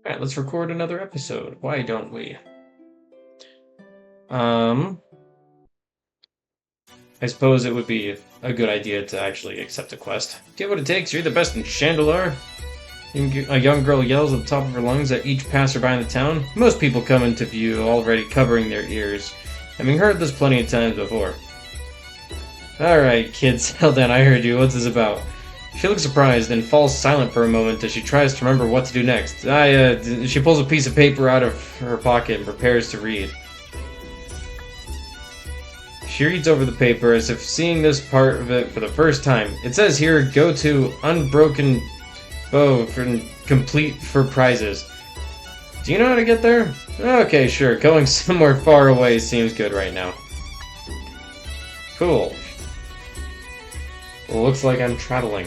Alright, let's record another episode. Why don't we? I suppose it would be a good idea to actually accept a quest. Get what it takes, you're the best in Chandelar. A young girl yells at the top of her lungs at each passerby in the town. Most people come into view already covering their ears, having heard this plenty of times before. Alright, kids, settle down, I heard you. What's this about? She looks surprised, then falls silent for a moment as she tries to remember what to do next. She pulls a piece of paper out of her pocket and prepares to read. She reads over the paper as if seeing this part of it for the first time. It says here, go to Unbroken Bow for complete for prizes. Do you know how to get there? Okay, sure. Going somewhere far away seems good right now. Cool. Well, looks like I'm traveling.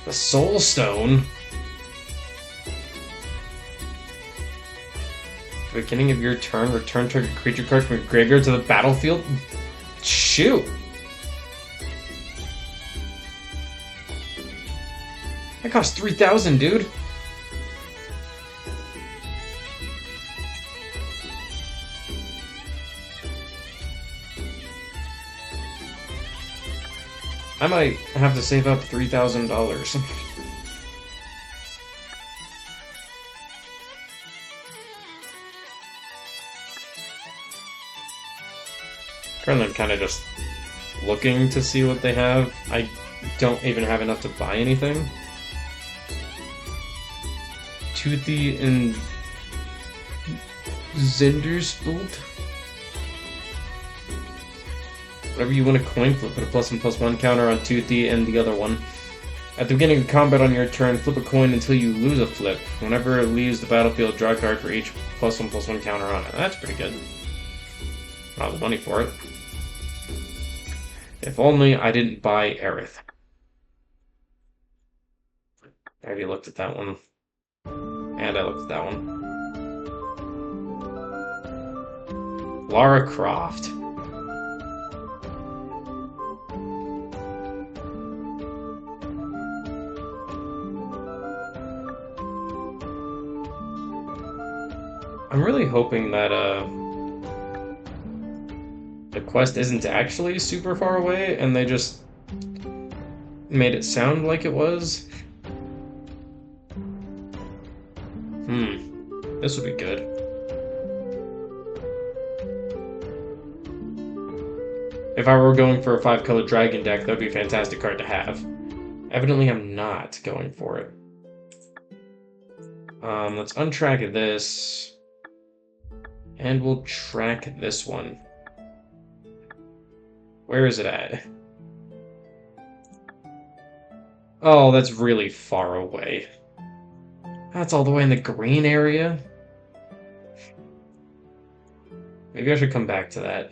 The Soul Stone? At the beginning of your turn, return target creature card from your graveyard to the battlefield? Shoot! That cost 3,000, dude! I might have to save up $3,000. Currently, I'm kind of just looking to see what they have. I don't even have enough to buy anything. Toothy and Zenderspult? Whenever you win a coin flip, put a +1/+1 counter on Toothy and the other one. At the beginning of combat on your turn, flip a coin until you lose a flip. Whenever it leaves the battlefield, draw a card for each +1/+1 counter on it. That's pretty good. Not the money for it. If only I didn't buy Aerith. I already looked at that one. And I looked at that one. Lara Croft. I'm really hoping that the quest isn't actually super far away and they just made it sound like it was. This would be good. If I were going for a 5-color dragon deck, that would be a fantastic card to have. Evidently, I'm not going for it. Let's untrack this. And we'll track this one. Where is it at? Oh, that's really far away. That's all the way in the green area? Maybe I should come back to that.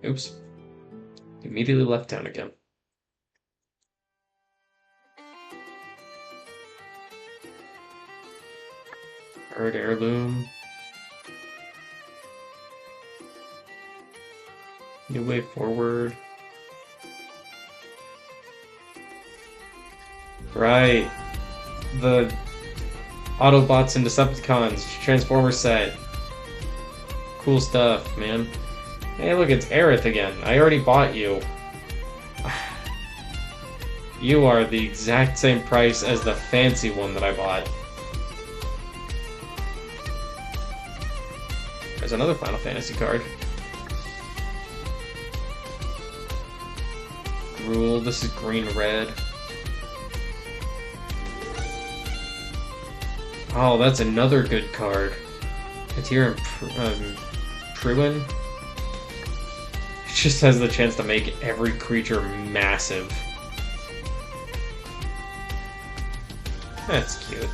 Oops. Immediately left town again. Bird heirloom. New way forward. Right. The Autobots and Decepticons Transformer set. Cool stuff, man. Hey, look, it's Aerith again. I already bought you. You are the exact same price as the fancy one that I bought. There's another Final Fantasy card. Rule. This is green-red. Oh, that's another good card. Katir and Pruin. It just has the chance to make every creature massive. That's cute.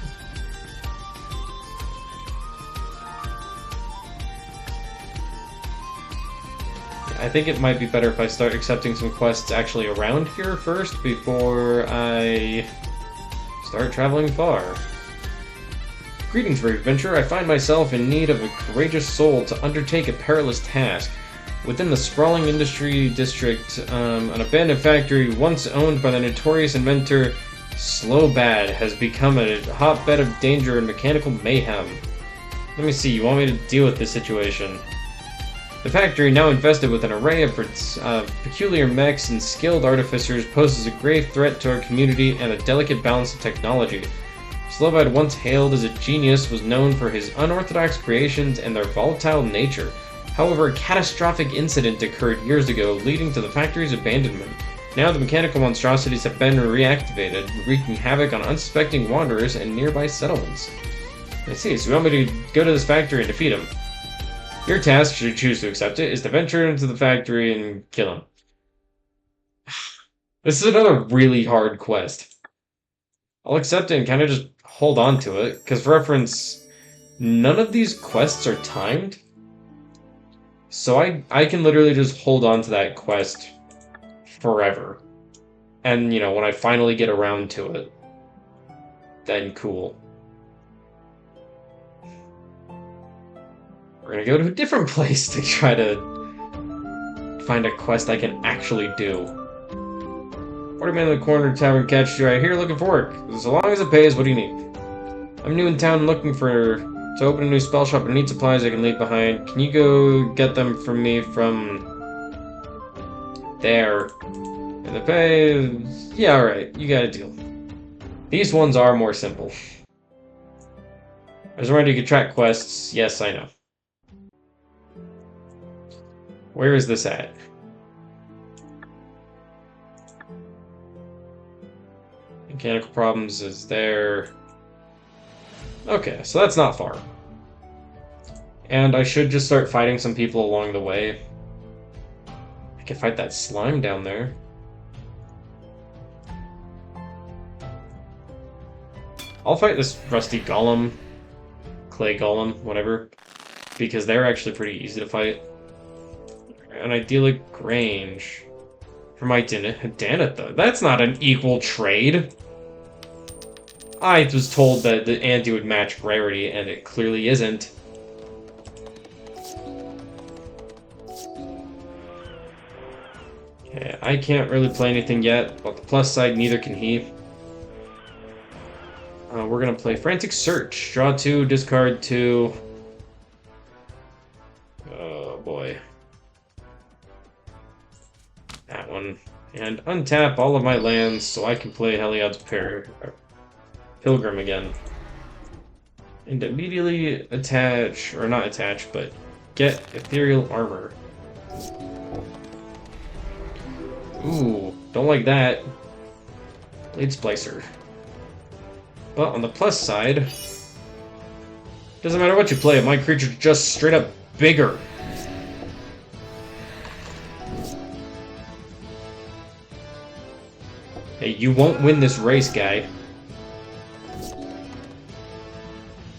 I think it might be better if I start accepting some quests actually around here first before I start traveling far. Greetings, brave adventurer. I find myself in need of a courageous soul to undertake a perilous task. Within the sprawling industry district, an abandoned factory once owned by the notorious inventor Slow Bad has become a hotbed of danger and mechanical mayhem. Let me see, you want me to deal with this situation? The factory, now infested with an array of peculiar mechs and skilled artificers, poses a grave threat to our community and a delicate balance of technology. Slowbad, once hailed as a genius, was known for his unorthodox creations and their volatile nature. However, a catastrophic incident occurred years ago, leading to the factory's abandonment. Now the mechanical monstrosities have been reactivated, wreaking havoc on unsuspecting wanderers and nearby settlements. I see, so you want me to go to this factory and defeat him. Your task, should you choose to accept it, is to venture into the factory and kill him. This is another really hard quest. I'll accept it and kind of just hold on to it, because for reference, none of these quests are timed. So I can literally just hold on to that quest forever. And, you know, when I finally get around to it, then cool. We're gonna go to a different place to try to find a quest I can actually do. 40 man in the corner tavern catches you right here looking for work. As long as it pays, what do you need? I'm new in town and looking to open a new spell shop and need supplies I can leave behind. Can you go get them from me from there? And the pay, yeah, alright, you got a deal. These ones are more simple. There's a way to get track quests, yes, I know. Where is this at? Mechanical problems is there. Okay, so that's not far. And I should just start fighting some people along the way. I can fight that slime down there. I'll fight this rusty golem, clay golem, whatever, because they're actually pretty easy to fight. An idyllic Grange for my Danitha. That's not an equal trade. I was told that the ante would match rarity, and it clearly isn't. Okay, I can't really play anything yet, but the plus side, neither can he. We're gonna play Frantic Search. Draw 2, discard 2. Oh boy. That one. And untap all of my lands so I can play Heliod's Pilgrim again. And immediately attach, or not attach, but get Ethereal Armor. Ooh, don't like that. Blade Splicer. But on the plus side, doesn't matter what you play, my creature's just straight up bigger. Hey, you won't win this race, guy.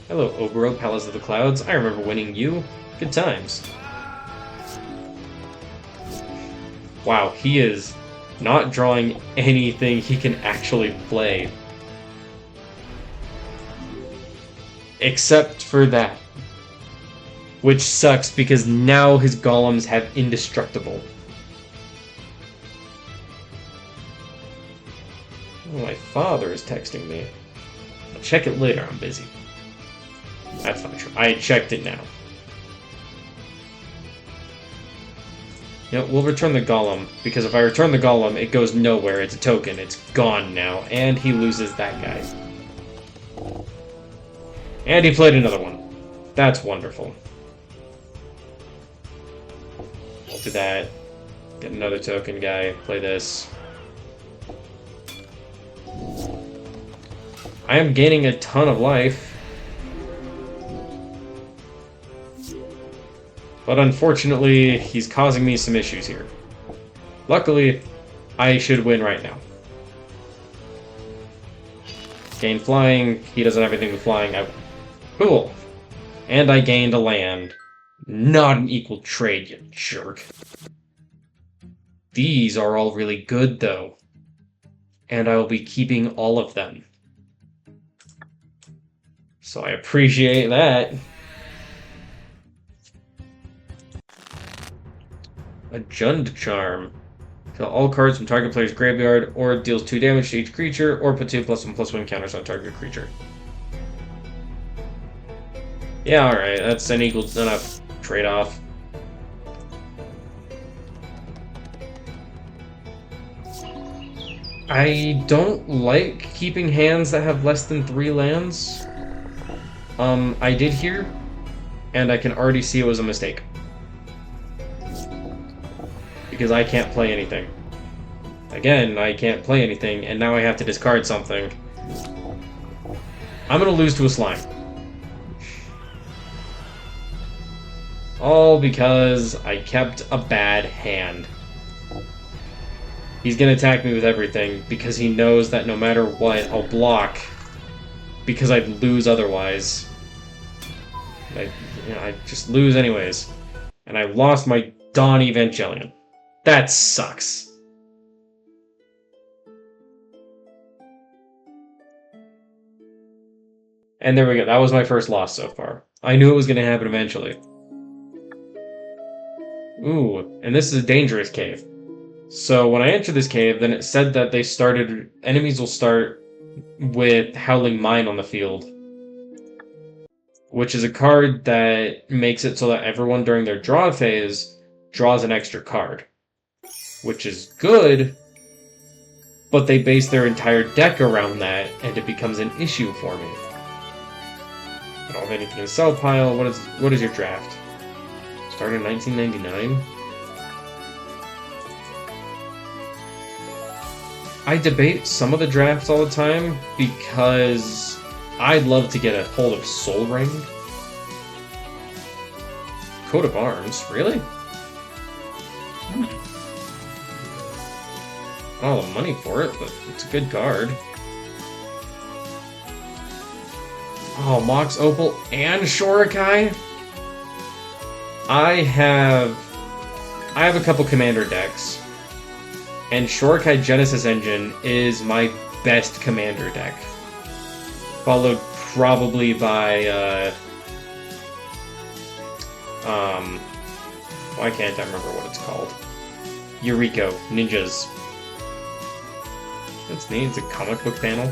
Hello, Obero, Palace of the Clouds. I remember winning you. Good times. Wow, he is not drawing anything he can actually play. Except for that. Which sucks because now his golems have indestructible. Oh, my father is texting me. I'll check it later, I'm busy. That's not true. I checked it now. You know, we'll return the golem, because if I return the golem, it goes nowhere. It's a token. It's gone now, and he loses that guy. And he played another one. That's wonderful. We'll do that. Get another token guy. Play this. I am gaining a ton of life. But unfortunately, he's causing me some issues here. Luckily, I should win right now. Gain flying. He doesn't have anything with flying. Cool. And I gained a land. Not an equal trade, you jerk. These are all really good, though. And I will be keeping all of them. So I appreciate that. A Jund Charm. Kill all cards from target player's graveyard, or deals 2 damage to each creature, or put 2 +1/+1 counters on target creature. Yeah, alright, that's an equal enough trade-off. I don't like keeping hands that have less than 3 lands. I did here, and I can already see it was a mistake. Because I can't play anything. Again, I can't play anything, and now I have to discard something. I'm gonna lose to a slime. All because I kept a bad hand. He's gonna attack me with everything, because he knows that no matter what, I'll block. Because I'd lose otherwise. I'd just lose anyways. And I lost my Dawn Evangelion. That sucks. And there we go. That was my first loss so far. I knew it was going to happen eventually. Ooh, and this is a dangerous cave. So when I entered this cave, then it said that enemies will start with Howling Mine on the field. Which is a card that makes it so that everyone during their draw phase draws an extra card. Which is good, but they base their entire deck around that, and it becomes an issue for me. I don't have anything in the sell pile. What is your draft? Started in 1999? I debate some of the drafts all the time because I'd love to get a hold of Soul Ring. Coat of Arms, really? All the money for it, but it's a good card. Oh, Mox Opal and Shorakai? I have a couple commander decks, and Shorakai Genesis Engine is my best commander deck. Followed probably by, why can't I remember what it's called? Yuriko Ninjas. That's neat, it's a comic book panel.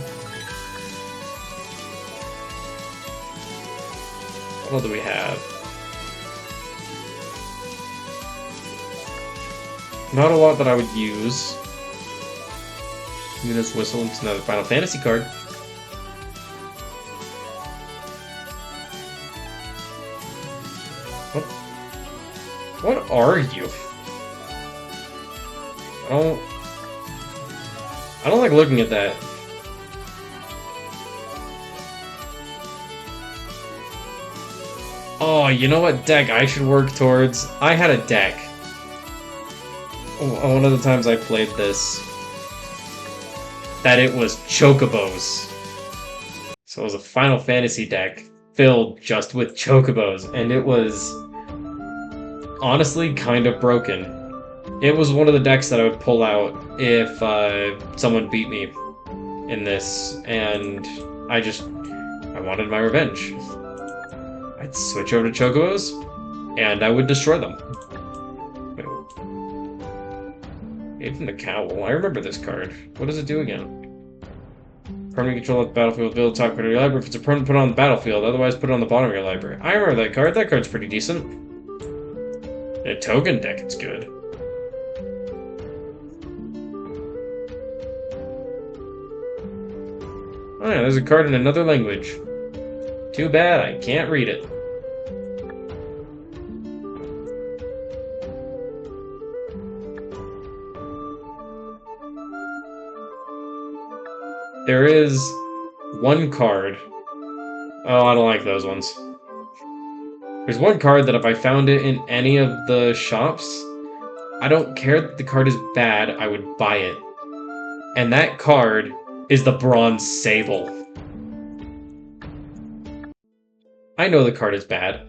What do we have? Not a lot that I would use. Luna's Whistle, it's another Final Fantasy card. What are you? I don't like looking at that. Oh, you know what deck I should work towards? I had a deck. One of the times I played this, that it was Chocobos. So it was a Final Fantasy deck filled just with Chocobos, and it was honestly kind of broken. It was one of the decks that I would pull out if someone beat me in this, and I wanted my revenge. I'd switch over to Chocobos, and I would destroy them. Even the Cowl. I remember this card. What does it do again? Permanent control at the battlefield. Build top card of your library. If it's a permanent, put it on the battlefield. Otherwise, put it on the bottom of your library. I remember that card. That card's pretty decent. In a token deck, it's good. Oh yeah, there's a card in another language. Too bad I can't read it. There is one card. Oh, I don't like those ones. There's one card that if I found it in any of the shops, I don't care that the card is bad, I would buy it. And that card is the Bronze Sable. I know the card is bad.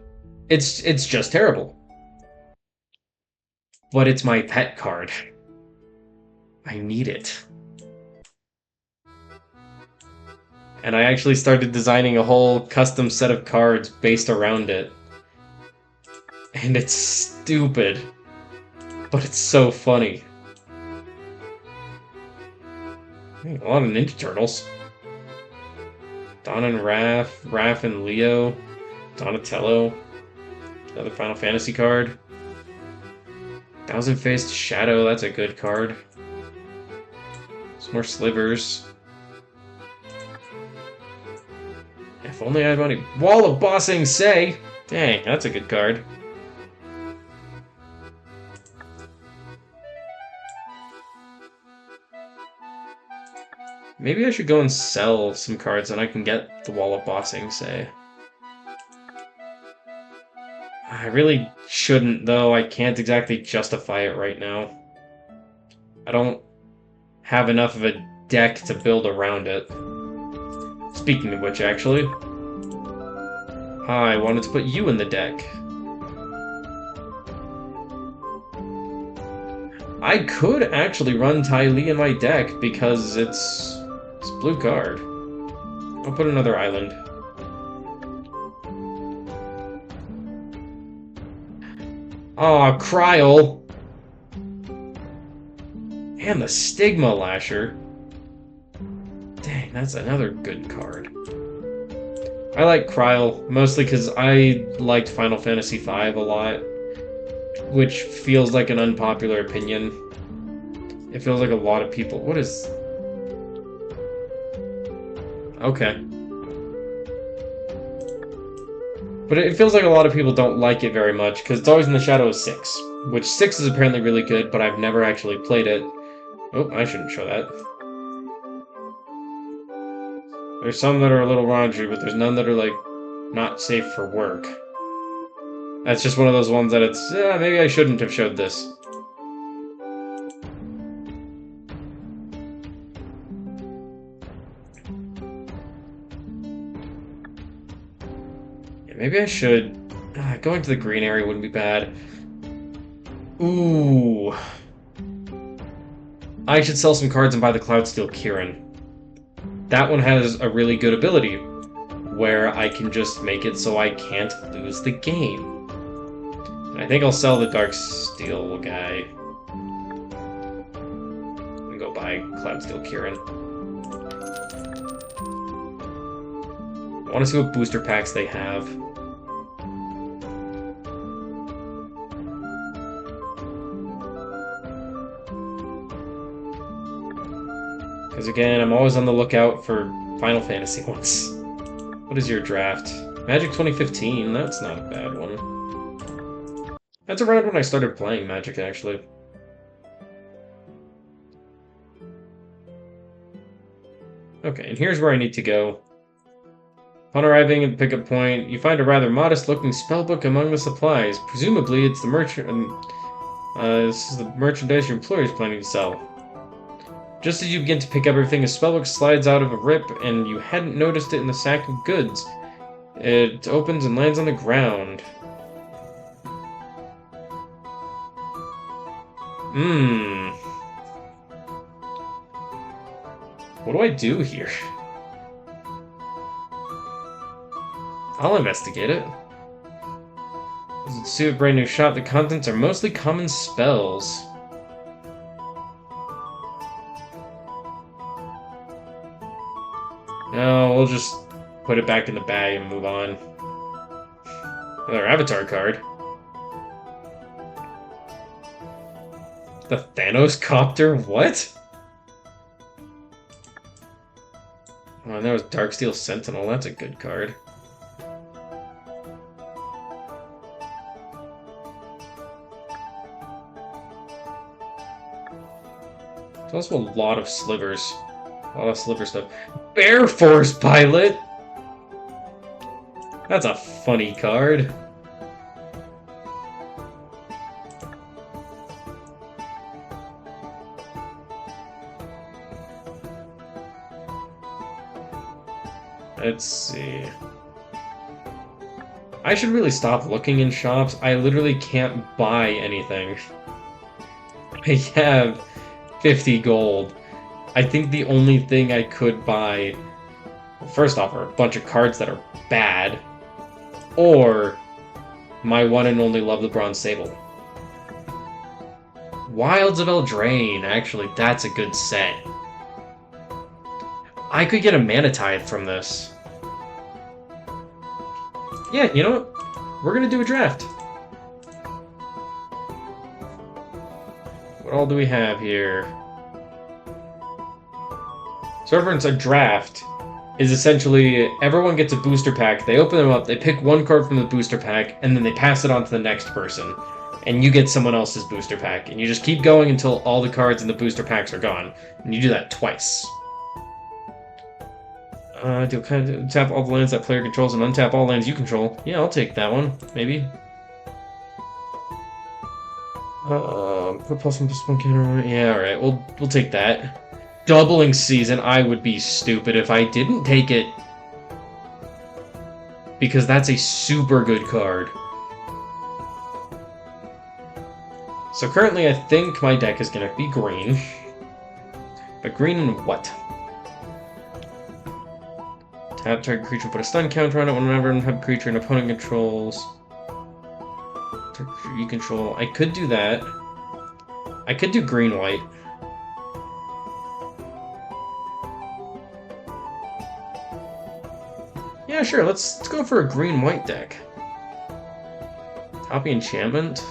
It's just terrible. But it's my pet card. I need it. And I actually started designing a whole custom set of cards based around it. And it's stupid. But it's so funny. A lot of Ninja Turtles. Don and Raph and Leo, Donatello, another Final Fantasy card. Thousand Faced Shadow, that's a good card. Some more slivers. If only I had money. Wall of Bossing Say! Dang, that's a good card. Maybe I should go and sell some cards and I can get the Wall of Bossing Say. I really shouldn't, though. I can't exactly justify it right now. I don't have enough of a deck to build around it. Speaking of which, actually, I wanted to put you in the deck. I could actually run Ty Lee in my deck because it's a blue card. I'll put another island. Aw, Kryl! And the Stigma Lasher. Dang, that's another good card. I like Kryl, mostly because I liked Final Fantasy V a lot, which feels like an unpopular opinion. It feels like a lot of people... What is... Okay. But it feels like a lot of people don't like it very much, because it's always in the shadow of 6, which 6 is apparently really good, but I've never actually played it. Oh, I shouldn't show that. There's some that are a little raunchy, but there's none that are, like, not safe for work. That's just one of those ones that it's, maybe I shouldn't have showed this. Maybe I should... going to the green area wouldn't be bad. Ooh. I should sell some cards and buy the Cloudsteel Kirin. That one has a really good ability, where I can just make it so I can't lose the game. And I think I'll sell the Darksteel guy. And go buy Cloudsteel Kirin. I want to see what booster packs they have. Because again, I'm always on the lookout for Final Fantasy ones. What is your draft? Magic 2015, that's not a bad one. That's around when I started playing Magic, actually. Okay, and here's where I need to go. Upon arriving at the pickup point, you find a rather modest-looking spellbook among the supplies. Presumably, it's the this is the merchandise your employer is planning to sell. Just as you begin to pick up everything, a spellbook slides out of a rip, and you hadn't noticed it in the sack of goods. It opens and lands on the ground. What do I do here? I'll investigate it. As it's a brand new shop, the contents are mostly common spells. No, we'll just put it back in the bag and move on. Another Avatar card. The Thanos Copter? What? Oh, and that was Darksteel Sentinel. That's a good card. There's also a lot of slivers. A lot of sliver stuff. Bear Force Pilot! That's a funny card. Let's see. I should really stop looking in shops. I literally can't buy anything. I have 50 gold. I think the only thing I could buy, well, first off, are a bunch of cards that are bad, or my one and only Love the Bronze Sable. Wilds of Eldraine, actually, that's a good set. I could get a Mana Tide from this. Yeah, you know what? We're gonna do a draft. What all do we have here? So everyone's a draft is essentially everyone gets a booster pack. They open them up, they pick one card from the booster pack, and then they pass it on to the next person. And you get someone else's booster pack. And you just keep going until all the cards in the booster packs are gone. And you do that twice. Deal kind of tap all the lands that player controls and untap all lands you control. Yeah, I'll take that one, maybe. Put +1/+1 counter. Yeah, alright, we'll take that. Doubling Season, I would be stupid if I didn't take it. Because that's a super good card. So currently I think my deck is going to be green. But green and what? Tap target creature, put a stun counter on it whenever a creature an opponent controls. Target creature you control. I could do that. I could do green-white. Yeah, sure, let's go for a green-white deck. Copy enchantment.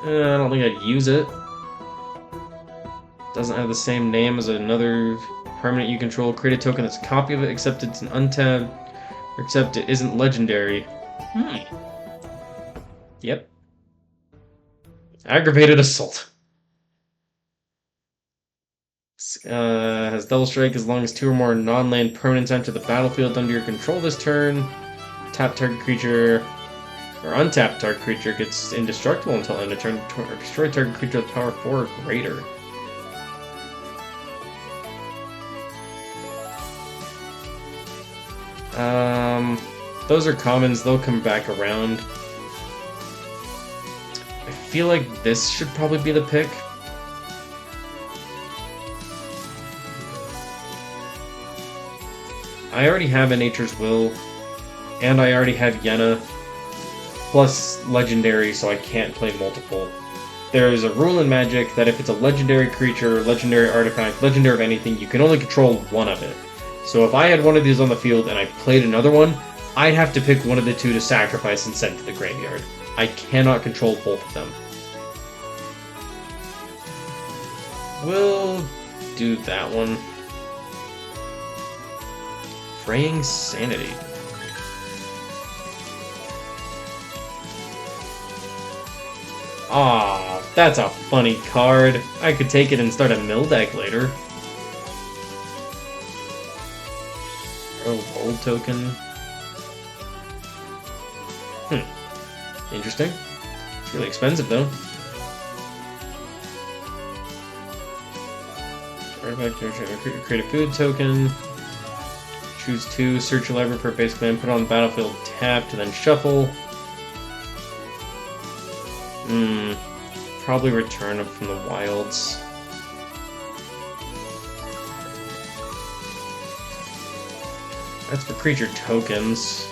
I don't think I'd use it. Doesn't have the same name as another permanent you control. Create a token that's a copy of it, except it's an untapped, or except it isn't legendary. Yep. Aggravated Assault. Has double strike as long as 2 or more non-land permanents enter the battlefield under your control this turn. Tap target creature, or untap target creature gets indestructible until end of turn, or destroy target creature with power 4 or greater. Those are commons, they'll come back around. I feel like this should probably be the pick. I already have a Nature's Will, and I already have Yenna, plus Legendary, so I can't play multiple. There is a rule in Magic that if it's a Legendary creature, Legendary artifact, Legendary of anything, you can only control one of it. So if I had one of these on the field and I played another one, I'd have to pick one of the two to sacrifice and send to the graveyard. I cannot control both of them. We'll do that one. Fraying Sanity. Aw, that's a funny card. I could take it and start a mill deck later. Oh, gold token. Interesting. It's really expensive, though. Create a food token. Choose 2, search your library for a basic land, put it on the battlefield, tap to then shuffle. Probably return it from the wilds. That's for creature tokens.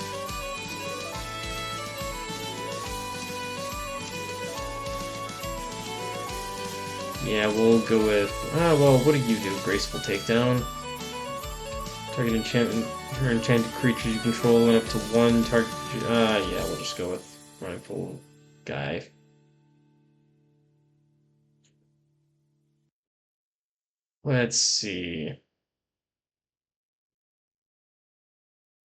Yeah, we'll go with... well, what do you do? Graceful Takedown. Target enchantment. Your enchanted creatures you control went up to 1 target... yeah, we'll just go with Rifle Guy. Let's see.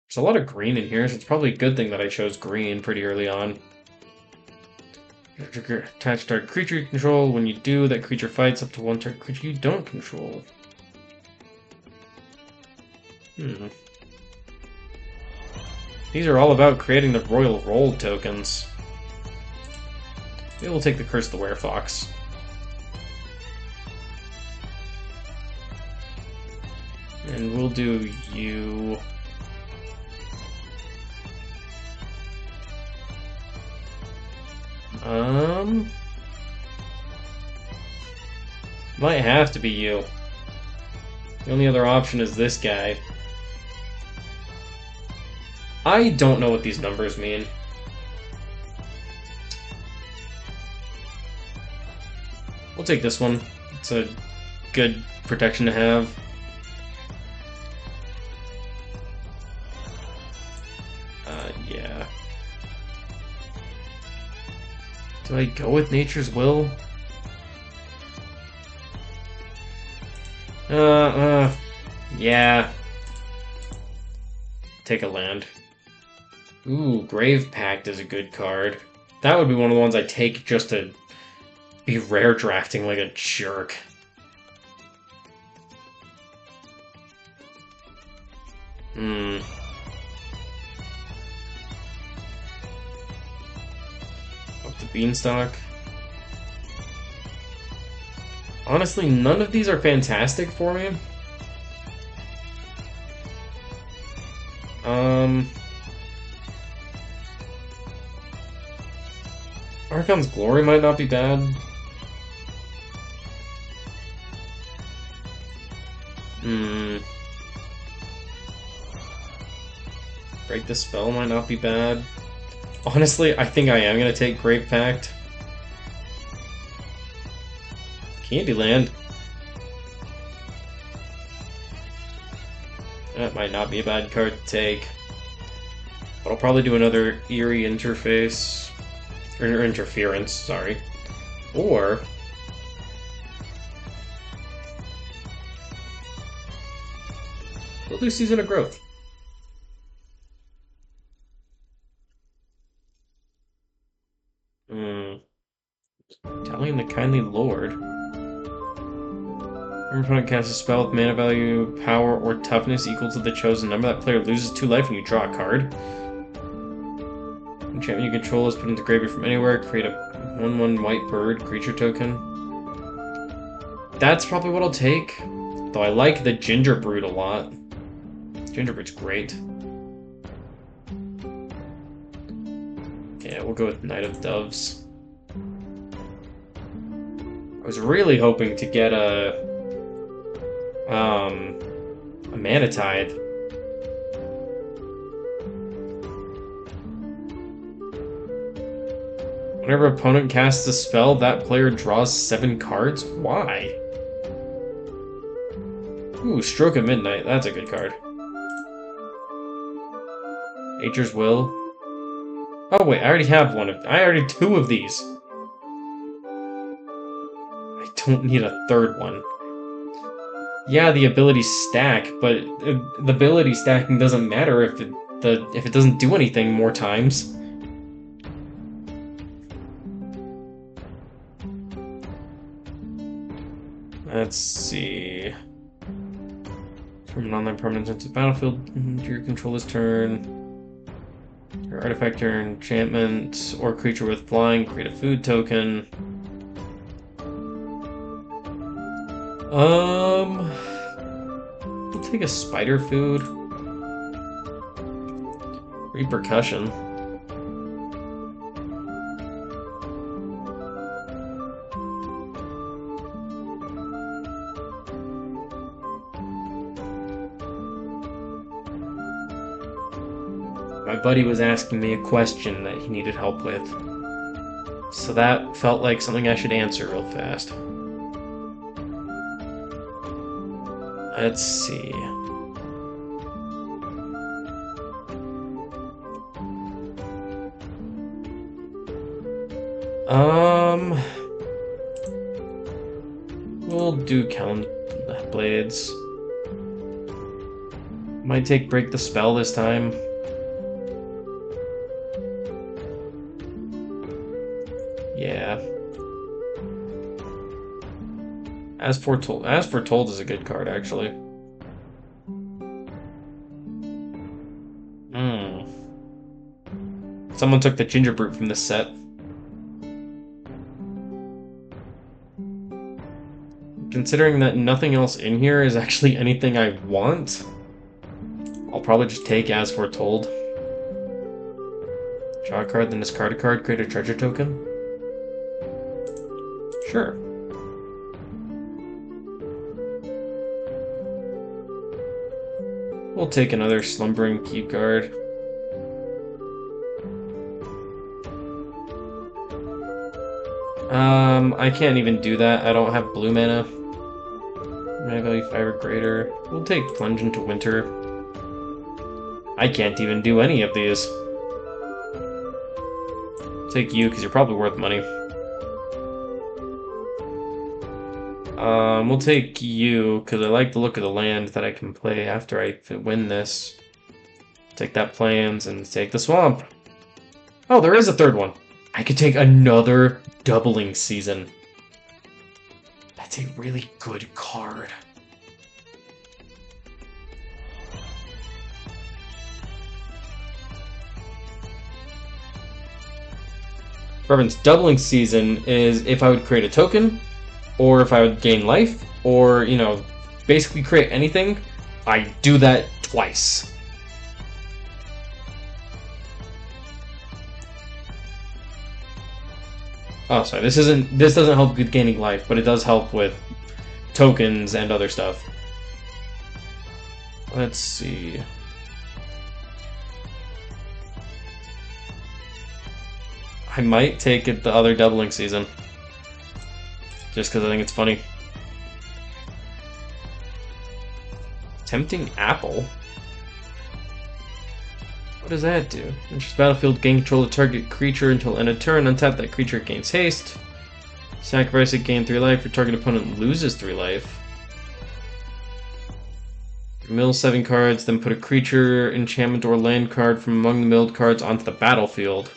There's a lot of green in here, so it's probably a good thing that I chose green pretty early on. Attach target creature you control. When you do, that creature fights up to 1 target creature you don't control. These are all about creating the Royal Roll tokens. Maybe we'll take the Curse of the Werefox. And we'll do you... Might have to be you. The only other option is this guy. I don't know what these numbers mean. We'll take this one. It's a good protection to have. Yeah. Do I go with Nature's Will? Yeah. Take a land. Ooh, Grave Pact is a good card. That would be one of the ones I take just to be rare drafting like a jerk. Up the Beanstalk. Honestly, none of these are fantastic for me. Archon's Glory might not be bad. Break the Spell might not be bad. Honestly, I think I am going to take Grave Pact. Candyland. That might not be a bad card to take. But I'll probably do another Eerie Interface. Or Interference, sorry. Or... we'll do Season of Growth. Italian the Kindly Lord. When opponent casts a spell with mana value, power, or toughness equal to the chosen number, that player loses 2 life and you draw a card. Enchantment you control is put into graveyard from anywhere. Create a 1/1 white bird creature token. That's probably what I'll take. Though I like the Ginger Brood a lot. Ginger Brood's great. Yeah, we'll go with Knight of Doves. I was really hoping to get a Mana Tithe. Whenever opponent casts a spell, that player draws 7 cards? Why? Ooh, Stroke of Midnight. That's a good card. Nature's Will. Oh wait, I already have one of... I already 2 of these. I don't need a 3rd one. Yeah, the abilities stack, but the ability stacking doesn't matter if it doesn't do anything more times. Let's see. From an online permanent into the battlefield, your controller's turn. Your artifact turn, enchantment, or creature with flying, create a food token. We'll take a spider food. Repercussion. My buddy was asking me a question that he needed help with. So that felt like something I should answer real fast. Let's see. We'll do Count Blades. Might take Break the Spell this time. Yeah. As Foretold is a good card, actually. Someone took the Ginger Brute from this set. Considering that nothing else in here is actually anything I want, I'll probably just take As Foretold. Draw a card, then discard a card, create a treasure token. Sure. We'll take another Slumbering Keep card. I can't even do that. I don't have blue mana. Mana value 5 or greater. We'll take Plunge into Winter. I can't even do any of these. Take you, because you're probably worth money. We'll take you, because I like the look of the land that I can play after I win this. Take that Plans and take the Swamp. Oh, there is a third one. I could take another Doubling Season. That's a really good card. For instance, Doubling Season is if I would create a token, or if I would gain life, or, you know, basically create anything, I do that twice. Oh, sorry, this doesn't help with gaining life, but it does help with tokens and other stuff. Let's see. I might take it the other Doubling Season. Just because I think it's funny. Tempting Apple? What does that do? Enters battlefield, gain control of target creature until end of turn. Untap that creature, gains haste. Sacrifice it, gain 3 life. Your target opponent loses 3 life. Mill 7 cards, then put a creature, enchantment, or land card from among the milled cards onto the battlefield.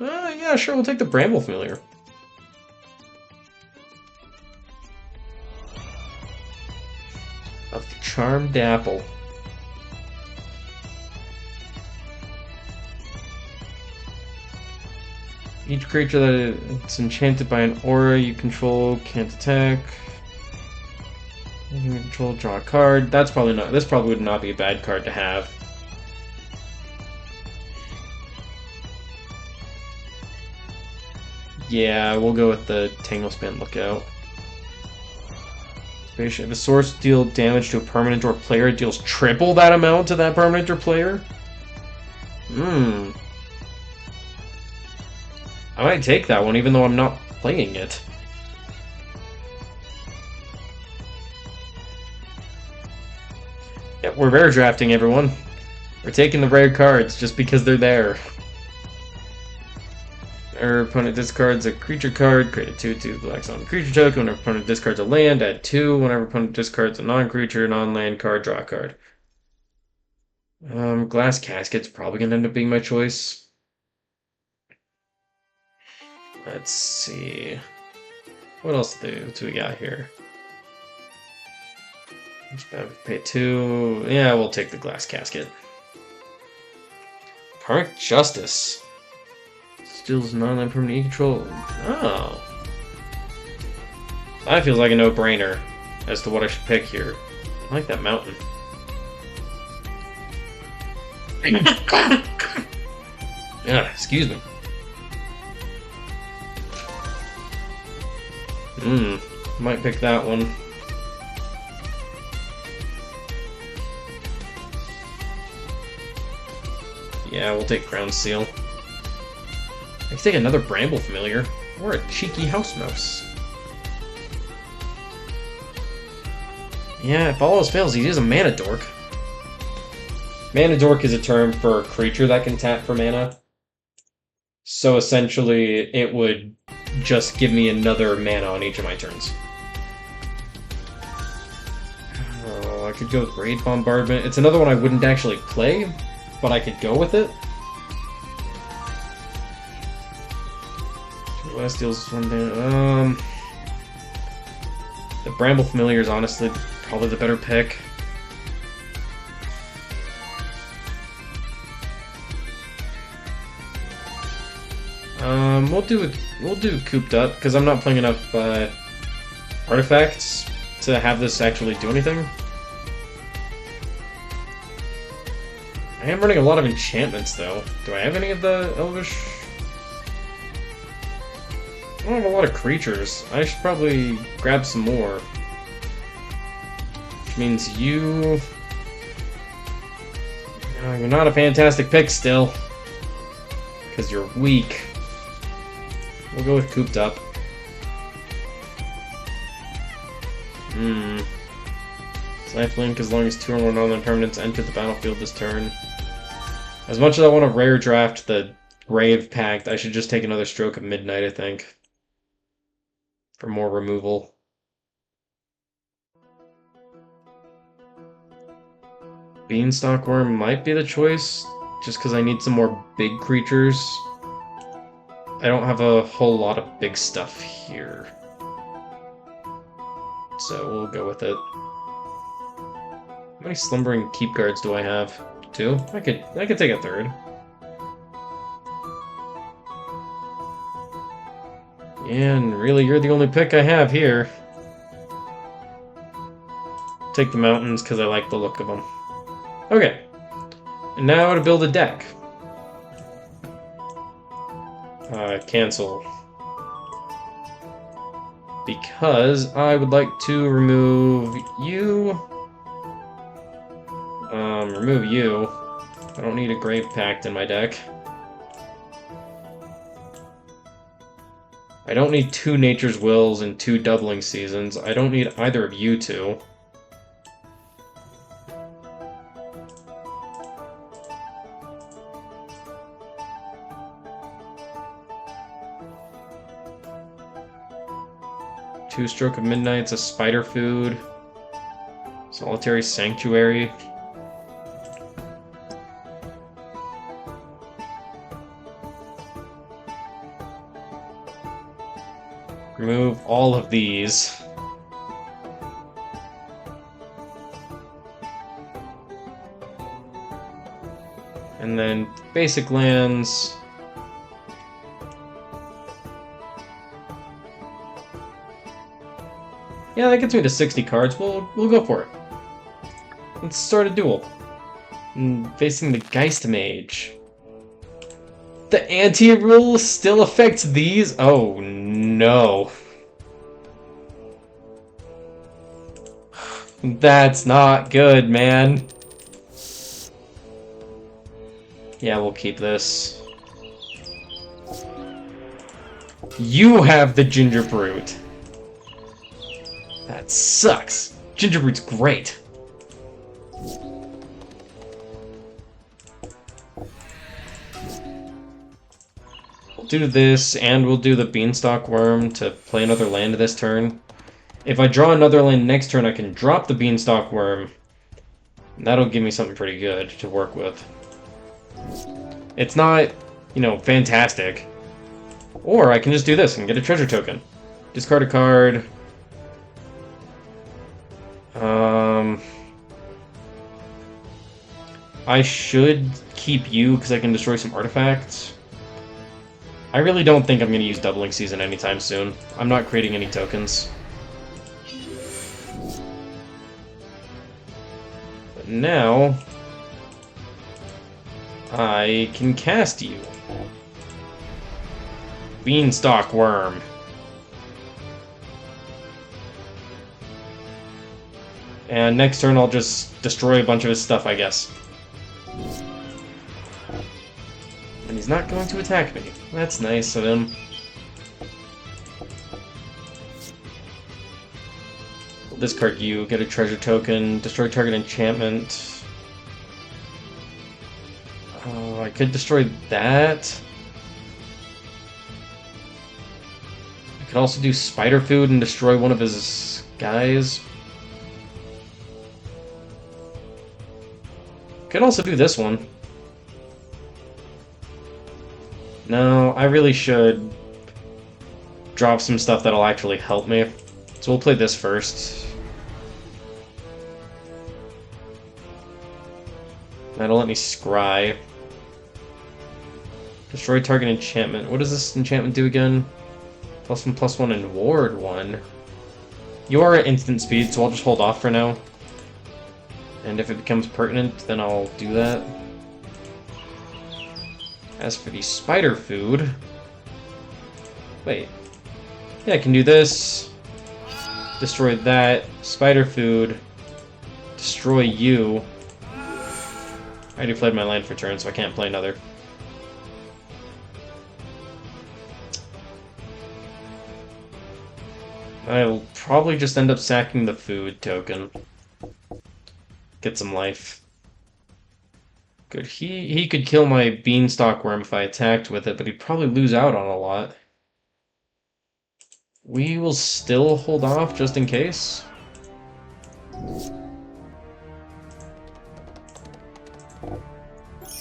Yeah, sure, we'll take the Bramble Familiar. Of the Charmed Apple. Each creature that is enchanted by an aura you control can't attack. You control, draw a card. That's probably not. This probably would not be a bad card to have. Yeah, we'll go with the Tanglespan Lookout. If a source deals damage to a permanent or player, it deals triple that amount to that permanent or player? I might take that one, even though I'm not playing it. Yep, we're rare drafting, everyone. We're taking the rare cards just because they're there. Our opponent discards a creature card, create a 2/2 black summon creature token. Whenever opponent discards a land, add 2. Whenever opponent discards a non-creature, non-land card, draw a card. Glass Casket's probably going to end up being my choice. Let's see. What else do we got here? Pay 2. Yeah, we'll take the Glass Casket. Karmic Justice. Steals non-land permanent control. Oh. That feels like a no-brainer as to what I should pick here. I like that mountain. Yeah, excuse me. Might pick that one. Yeah, we'll take Ground Seal. I can take another Bramble Familiar, or a cheeky House Mouse. Yeah, if all else fails, he is a Mana Dork. Mana Dork is a term for a creature that can tap for mana. So essentially, it would just give me another mana on each of my turns. Oh, I could go with Raid Bombardment. It's another one I wouldn't actually play, but I could go with it. Last deals one damage. The Bramble Familiar is honestly probably the better pick. We'll do Cooped Up because I'm not playing enough artifacts to have this actually do anything. I am running a lot of enchantments though. Do I have any of the Elvish? I don't have a lot of creatures. I should probably grab some more. Which means you... you're not a fantastic pick still. Because you're weak. We'll go with Cooped Up. Lifelink as long as 2 or more northern permanents enter the battlefield this turn. As much as I want to rare draft the Grave Pact, I should just take another Stroke of Midnight, I think. For more removal. Beanstalk Worm might be the choice, just because I need some more big creatures. I don't have a whole lot of big stuff here. So we'll go with it. How many Slumbering Keep Guards do I have? 2? I could take a 3rd. And really, you're the only pick I have here. Take the mountains because I like the look of them. Okay. And now to build a deck. Cancel. Because I would like to remove you. Remove you. I don't need a Grave Pact in my deck. I don't need 2 Nature's Wills and 2 Doubling Seasons. I don't need either of you two. Two Stroke of Midnight's a Spider Food. Solitary Sanctuary. Remove all of these. And then basic lands. Yeah, that gets me to 60 cards. We'll go for it. Let's start a duel. Facing the Geist Mage. The anti-rule still affects these? Oh no. That's not good, man. Yeah, we'll keep this. You have the Ginger Brute. That sucks. Ginger Brute's great. We'll do this, and we'll do the Beanstalk Worm to play another land this turn. If I draw another land next turn, I can drop the Beanstalk Worm. That'll give me something pretty good to work with. It's not, you know, fantastic. Or I can just do this and get a treasure token. Discard a card. I should keep you because I can destroy some artifacts. I really don't think I'm going to use Doubling Season anytime soon. I'm not creating any tokens. But now I can cast you. Beanstalk Worm. And next turn I'll just destroy a bunch of his stuff, I guess. And he's not going to attack me. That's nice of him. We'll discard you, get a treasure token, destroy target enchantment. Oh, I could destroy that. I could also do Spider Food and destroy one of his guys. Could also do this one. No, I really should drop some stuff that'll actually help me. So we'll play this first. That'll let me scry. Destroy target enchantment. What does this enchantment do again? +1/+1 and ward 1. You are at instant speed, so I'll just hold off for now. And if it becomes pertinent, then I'll do that. As for the Spider Food... Wait. Yeah, I can do this. Destroy that. Spider Food. Destroy you. I already played my land for turn, so I can't play another. I'll probably just end up sacking the food token. Get some life. Good. He could kill my beanstalk worm if I attacked with it, but he'd probably lose out on a lot. We will still hold off just in case.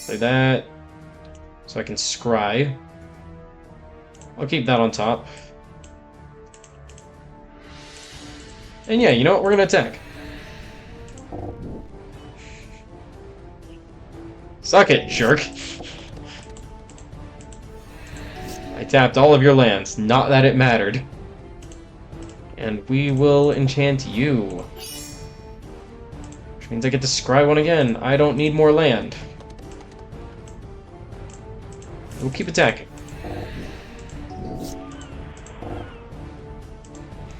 Like that. So I can scry. I'll keep that on top. And yeah, you know what? We're gonna attack. Suck it, jerk. I tapped all of your lands, not that it mattered. And we will enchant you. Which means I get to scry one again. I don't need more land. We'll keep attacking.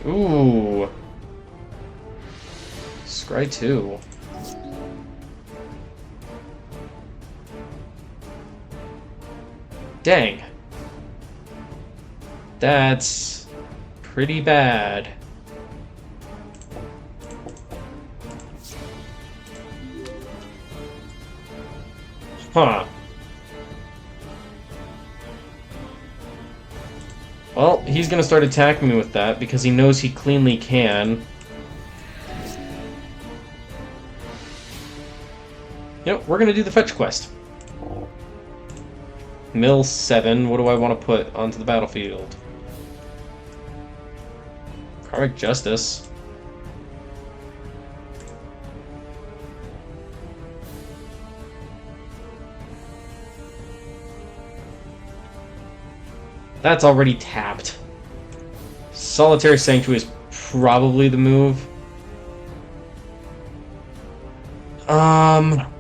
Ooh. Scry 2. Dang. That's pretty bad. Huh. Well, he's gonna start attacking me with that because he knows he cleanly can. You know, we're gonna do the fetch quest. Mill 7, what do I want to put onto the battlefield? Karmic Justice. That's already tapped. Solitary Sanctuary is probably the move.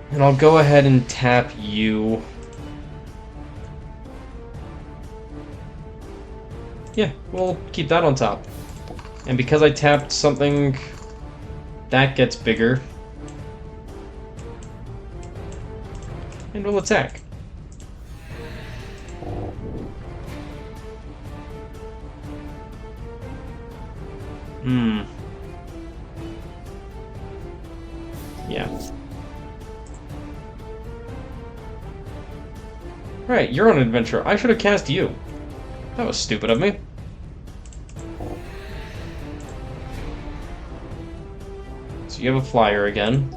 And I'll go ahead and tap you. Yeah, we'll keep that on top. And because I tapped something, that gets bigger. And we'll attack. Yeah. Right, you're on an adventure. I should have cast you. That was stupid of me. So you have a flyer again.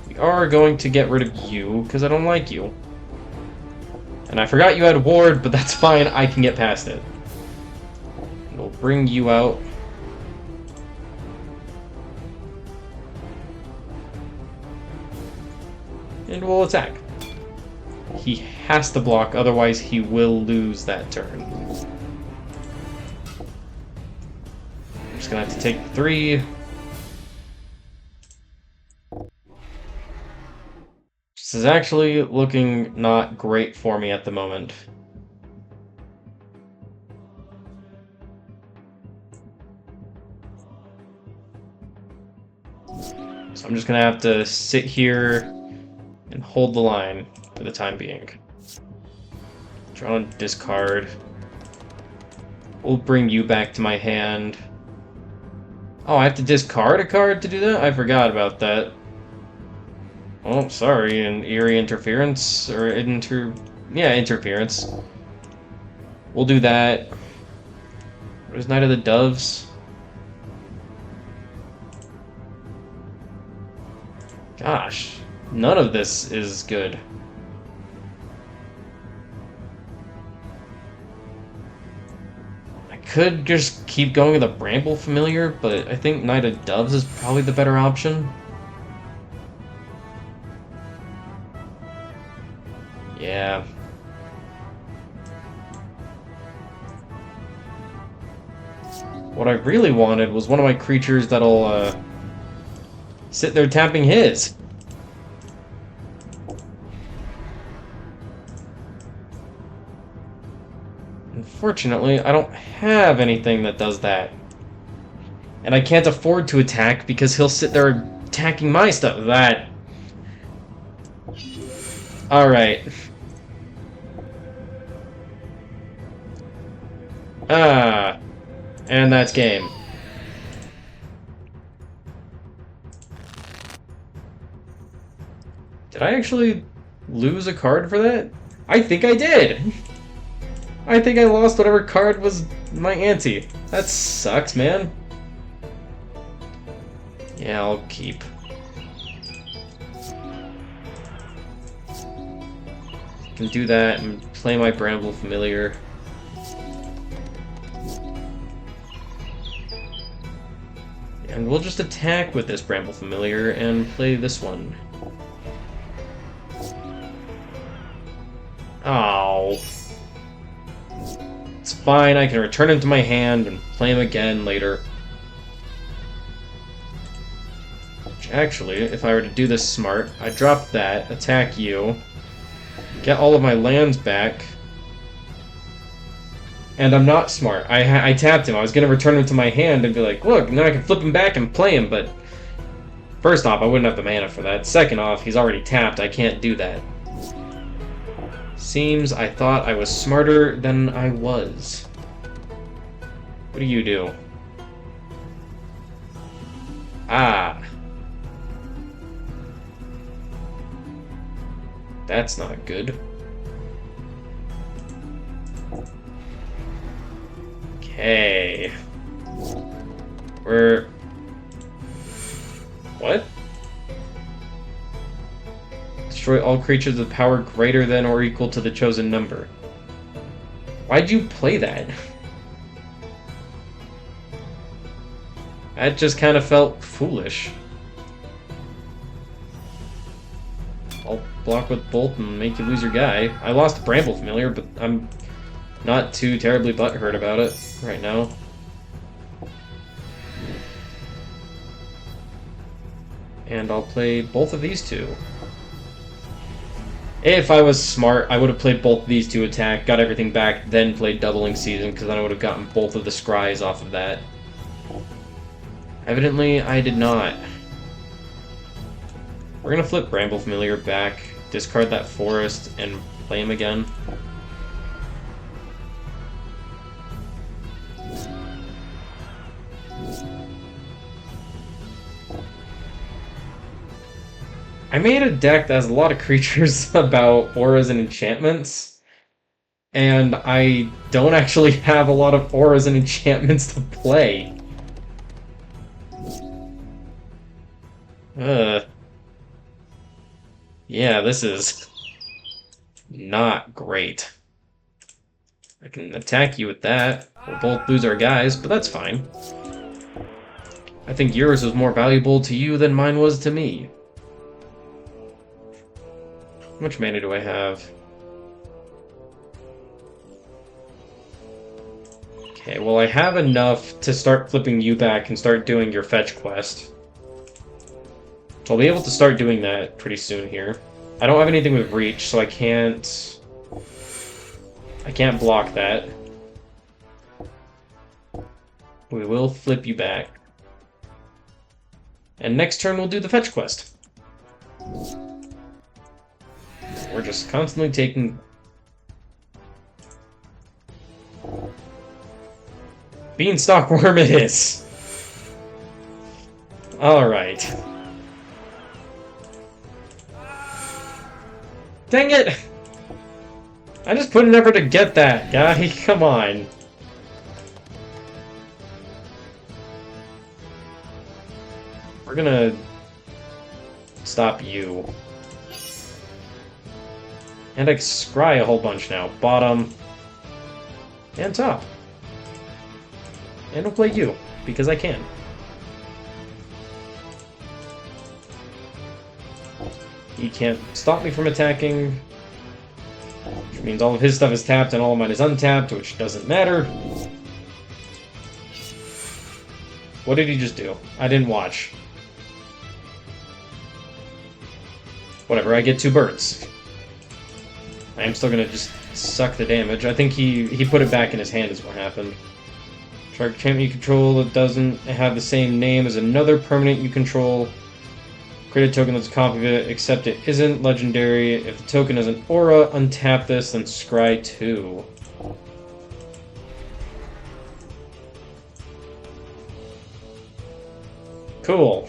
We are going to get rid of you, because I don't like you. And I forgot you had ward, but that's fine, I can get past it. And we'll bring you out. And we'll attack. He has to block, otherwise he will lose that turn. I'm just gonna have to take 3. This is actually looking not great for me at the moment. So I'm just gonna have to sit here and hold the line for the time being. Draw on discard. We'll bring you back to my hand. Oh, I have to discard a card to do that? I forgot about that. Oh, sorry, an eerie interference, or interference. We'll do that. Where's Knight of the Doves? Gosh, none of this is good. I could just keep going with a Bramble Familiar, but I think Knight of Doves is probably the better option. Yeah. What I really wanted was one of my creatures that'll, sit there tapping his. Unfortunately, I don't have anything that does that. And I can't afford to attack because he'll sit there attacking my stuff. That... Alright. Ah, and that's game. Did I actually lose a card for that? I think I did! I think I lost whatever card was my ante. That sucks, man. Yeah, I'll keep. Can do that and play my Bramble Familiar. And we'll just attack with this Bramble Familiar and play this one. Oh. It's fine, I can return him to my hand and play him again later. Which actually, if I were to do this smart, I'd drop that, attack you, get all of my lands back, and I'm not smart. I tapped him. I was going to return him to my hand and be like, look, now I can flip him back and play him, but first off, I wouldn't have the mana for that. Second off, he's already tapped. I can't do that. Seems I thought I was smarter than I was. What do you do? Ah. That's not good. Okay. What? Destroy all creatures with power greater than or equal to the chosen number. Why'd you play that? That just kind of felt foolish. I'll block with Bolt and make you lose your guy. I lost Bramble Familiar, but I'm not too terribly butthurt about it right now. And I'll play both of these two. If I was smart, I would have played both of these to attack, got everything back, then played Doubling Season, because then I would have gotten both of the Scries off of that. Evidently, I did not. We're gonna flip Bramble Familiar back, discard that Forest, and play him again. I made a deck that has a lot of creatures about auras and enchantments, and I don't actually have a lot of auras and enchantments to play. Yeah, this is not great. I can attack you with that. We'll both lose our guys, but that's fine. I think yours was more valuable to you than mine was to me. How much mana do I have? Okay, well I have enough to start flipping you back and start doing your fetch quest. So I'll be able to start doing that pretty soon here. I don't have anything with reach, so I can't block that. We will flip you back. And next turn we'll do the fetch quest. We're just constantly taking... Beanstalk Worm it is! Alright. Dang it! I just put an effort to get that, guy. Come on. We're gonna... stop you. And I scry a whole bunch now. Bottom. And top. And I'll play you, because I can. He can't stop me from attacking. Which means all of his stuff is tapped and all of mine is untapped, which doesn't matter. What did he just do? I didn't watch. Whatever, I get 2 birds. I am still gonna just suck the damage. I think he put it back in his hand is what happened. Shark enchantment you control that doesn't have the same name as another permanent you control. Create a token that's a copy of it, except it isn't legendary. If the token is an aura, untap this, then scry 2. Cool.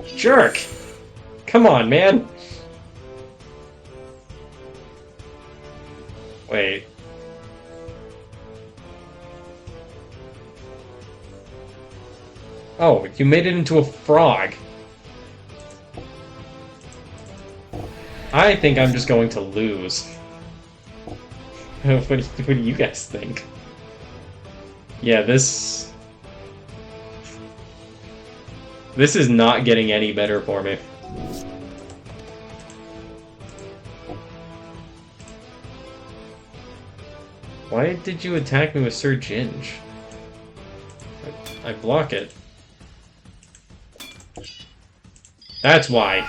Jerk! Come on, man! Wait. Oh, you made it into a frog. I think I'm just going to lose. What do you guys think? Yeah, this is not getting any better for me. Why did you attack me with Sir Ginge? I block it. That's why.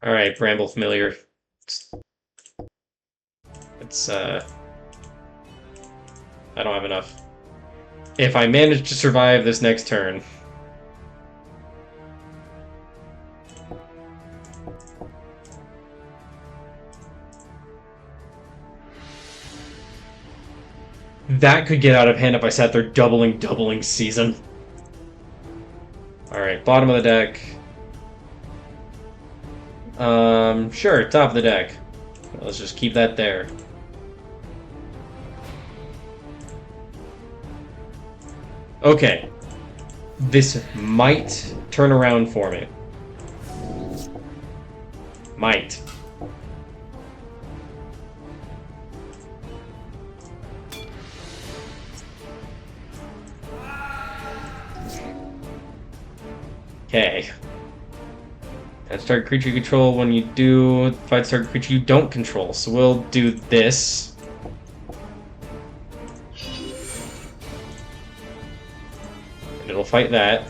Alright, Bramble Familiar. It's, I don't have enough. If I manage to survive this next turn... That could get out of hand if I sat there doubling season. Alright, bottom of the deck. Sure, top of the deck. Let's just keep that there. Okay. This might turn around for me. Might. Okay. That's target creature you control. When you do, fight target creature you don't control. So we'll do this. And it'll fight that.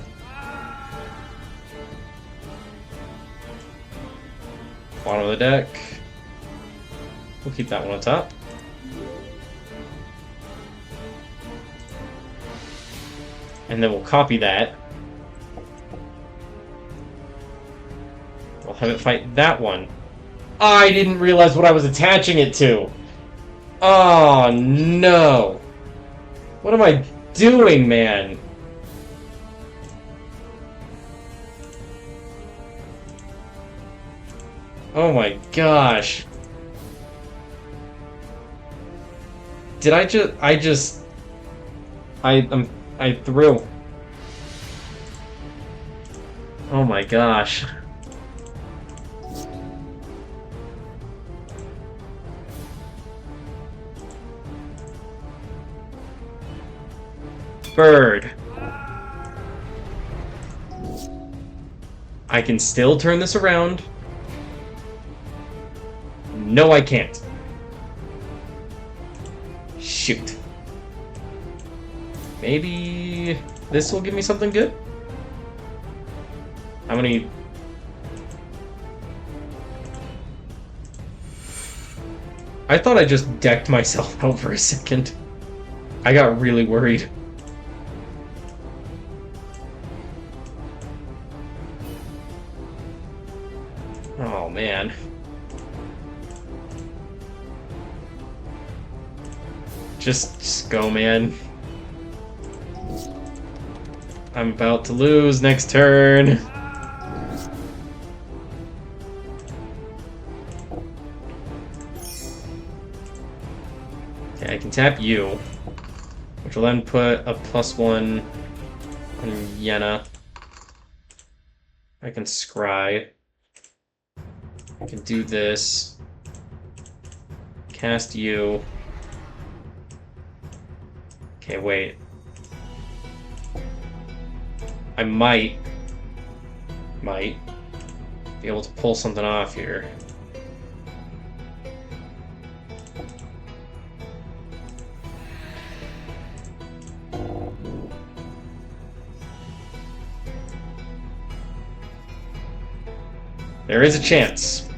Bottom of the deck. We'll keep that one on top. And then we'll copy that. We'll have it fight that one. I didn't realize what I was attaching it to. Oh, no. What am I doing, man? Oh my gosh. Did I threw. Oh my gosh. Bird. I can still turn this around. No, I can't. Shoot. Maybe this will give me something good? How many... I thought I just decked myself out for a second. I got really worried. Oh, man. Just go, man. I'm about to lose next turn. Okay, I can tap you, which will then put a +1 on Yenna. I can scry. I can do this. Cast you. Okay, wait. I might be able to pull something off here. There is a chance.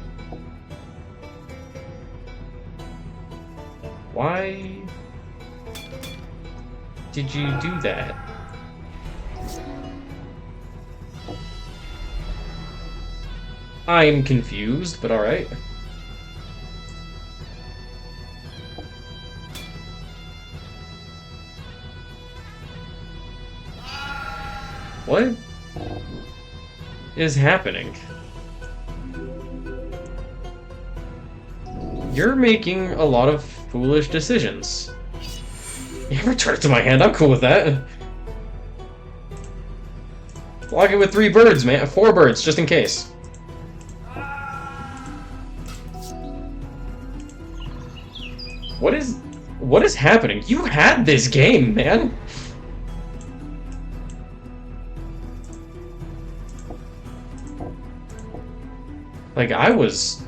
Why did you do that? I'm confused, but alright. What is happening? You're making a lot of foolish decisions. You return it to my hand, I'm cool with that. Lock it with 3 birds, man. 4 birds, just in case. What is happening? You had this game, man! Like, I was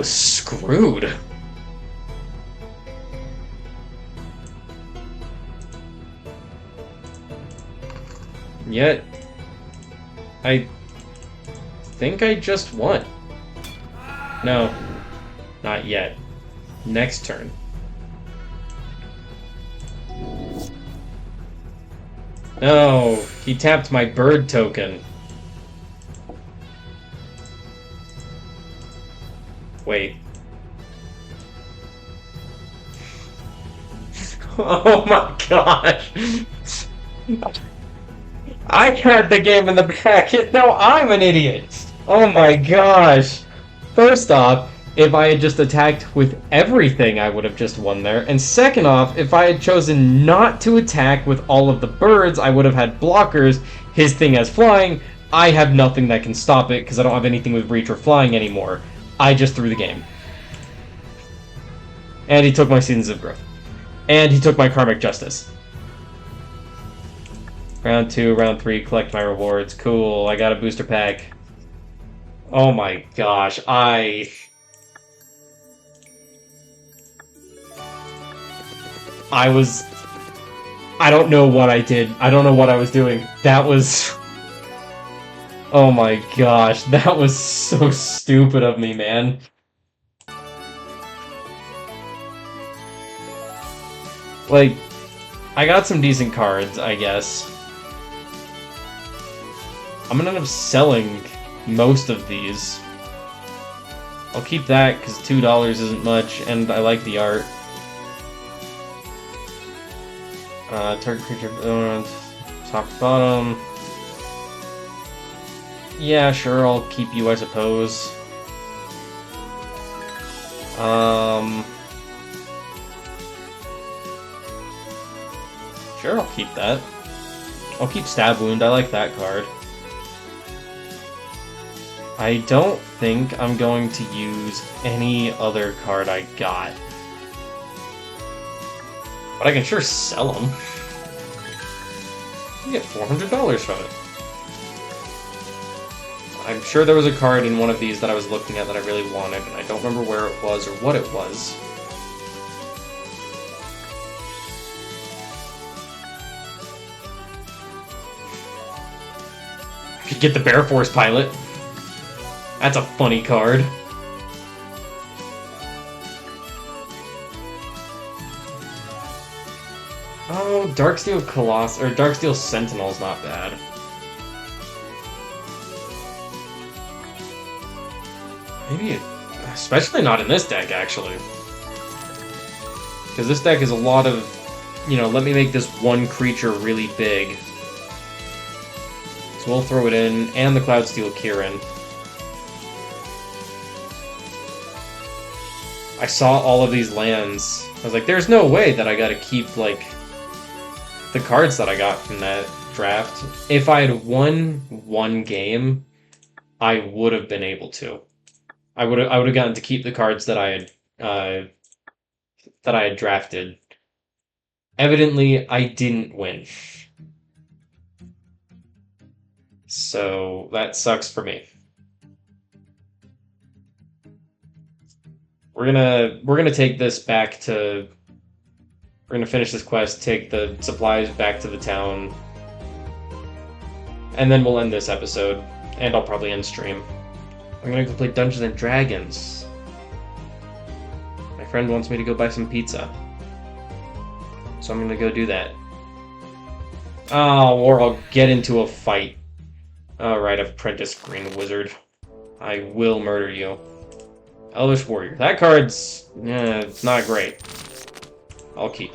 screwed. Yet, I think I just won. No, not yet. Next turn. No, he tapped my bird token. Wait. Oh my gosh! I had the game in the back. No, I'm an idiot. Oh my gosh. First off, if I had just attacked with everything, I would have just won there. And second off, if I had chosen not to attack with all of the birds, I would have had blockers. His thing has flying. I have nothing that can stop it because I don't have anything with reach or flying anymore. I just threw the game. And he took my Seasons of Growth. And he took my Karmic Justice. Round 2, round 3, collect my rewards. Cool, I got a booster pack. Oh my gosh, I don't know what I did. I don't know what I was doing. That was... Oh my gosh, that was so stupid of me, man. Like, I got some decent cards, I guess. I'm gonna end up selling most of these. I'll keep that, because $2 isn't much, and I like the art. Target creature, top to bottom. Yeah, sure, I'll keep you, I suppose. Sure, I'll keep that. I'll keep Stab Wound, I like that card. I don't think I'm going to use any other card I got. But I can sure sell them. You get $400 from it. I'm sure there was a card in one of these that I was looking at that I really wanted, and I don't remember where it was or what it was. I could get the Bear Force Pilot. That's a funny card. Oh, Darksteel Colossus, or Darksteel Sentinel's not bad. Maybe, especially not in this deck, actually. Because this deck is a lot of, you know, let me make this one creature really big. So we'll throw it in, and the Cloudsteel Kirin. I saw all of these lands. I was like, there's no way that I gotta keep, like, the cards that I got from that draft. If I had won one game, I would have been able to. I would have gotten to keep the cards that I had drafted. Evidently, I didn't win. So that sucks for me. We're gonna take this back to... We're gonna finish this quest, take the supplies back to the town, and then we'll end this episode, and I'll probably end stream. I'm gonna go play Dungeons and Dragons. My friend wants me to go buy some pizza. So I'm gonna go do that. Oh, or I'll get into a fight. Alright, Apprentice Green Wizard. I will murder you. Elvish Warrior. That card's... it's not great. I'll keep.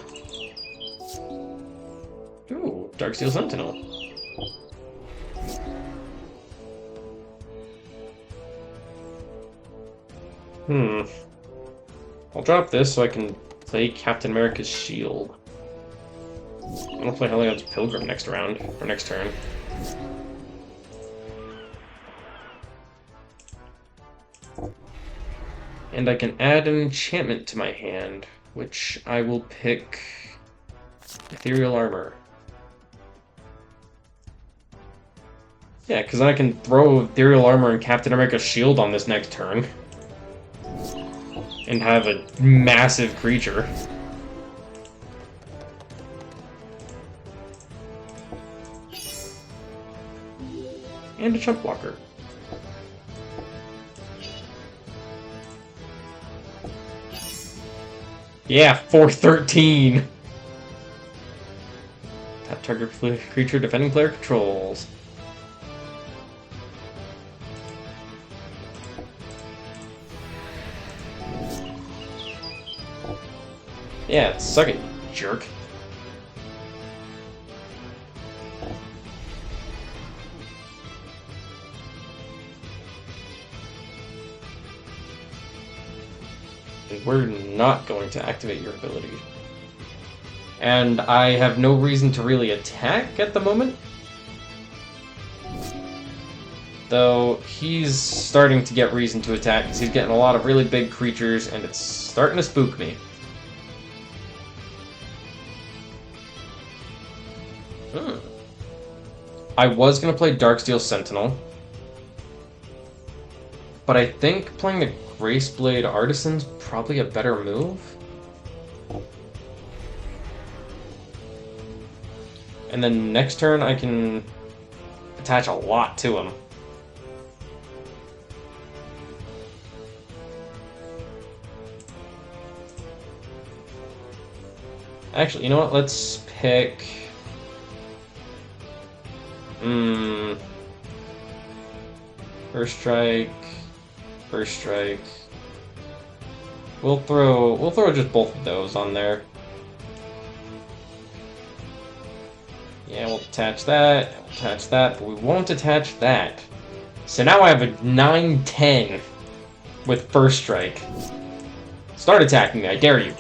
Ooh, Darksteel Sentinel. I'll drop this so I can play Captain America's Shield. I'm gonna play Helion's Pilgrim next round, or next turn. And I can add an enchantment to my hand, which I will pick Ethereal Armor. Yeah, because then I can throw Ethereal Armor and Captain America's Shield on this next turn. And have a massive creature. And a chump blocker. Yeah, 413! Tap target creature defending player controls. Yeah, suck it, jerk. We're not going to activate your ability. And I have no reason to really attack at the moment. Though he's starting to get reason to attack because he's getting a lot of really big creatures and it's starting to spook me. I was going to play Darksteel Sentinel, but I think playing the Graceblade Artisan's probably a better move. And then next turn I can attach a lot to him. Actually, you know what? Let's pick... First strike. First strike. We'll throw just both of those on there. Yeah, we'll attach that. We'll attach that, but we won't attach that. So now I have a 9/10 with first strike. Start attacking me, I dare you.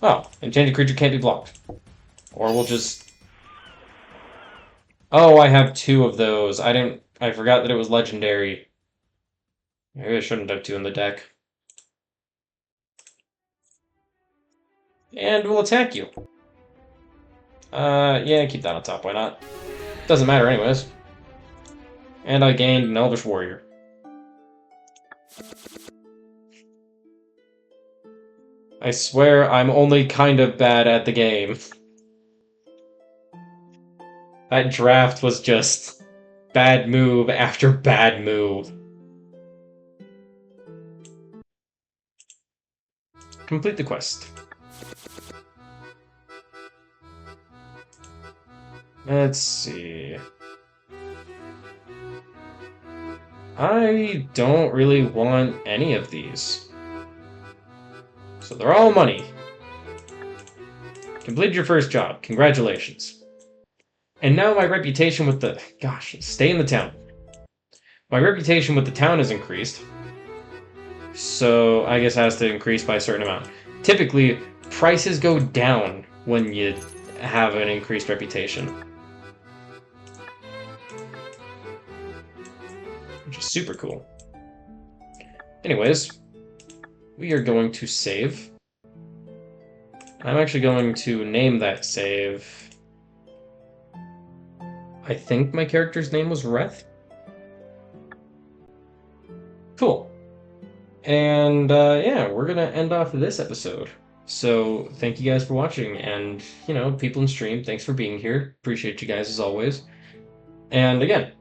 Oh, enchanted creature can't be blocked. Or we'll just... Oh, I have two of those. I forgot that it was legendary. Maybe I shouldn't have two in the deck. And we'll attack you. Yeah, keep that on top, why not? Doesn't matter anyways. And I gained an Elvish Warrior. I swear I'm only kind of bad at the game. That draft was just bad move after bad move. Complete the quest. Let's see. I don't really want any of these. So they're all money. Completed your first job. Congratulations. And now my reputation with the... Gosh, stay in the town. My reputation with the town has increased. So I guess it has to increase by a certain amount. Typically, prices go down when you have an increased reputation. Which is super cool. Anyways, we are going to save. I'm actually going to name that save... I think my character's name was Reth? Cool. And, yeah, we're gonna end off this episode. So, thank you guys for watching, and, you know, people in stream, thanks for being here. Appreciate you guys as always. And, again,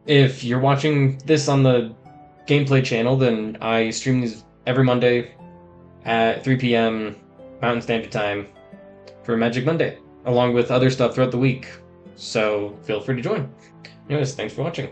if you're watching this on the gameplay channel, then I stream these every Monday at 3 p.m. Mountain Standard Time for Magic Monday, along with other stuff throughout the week. so feel free to join. Anyways, thanks for watching.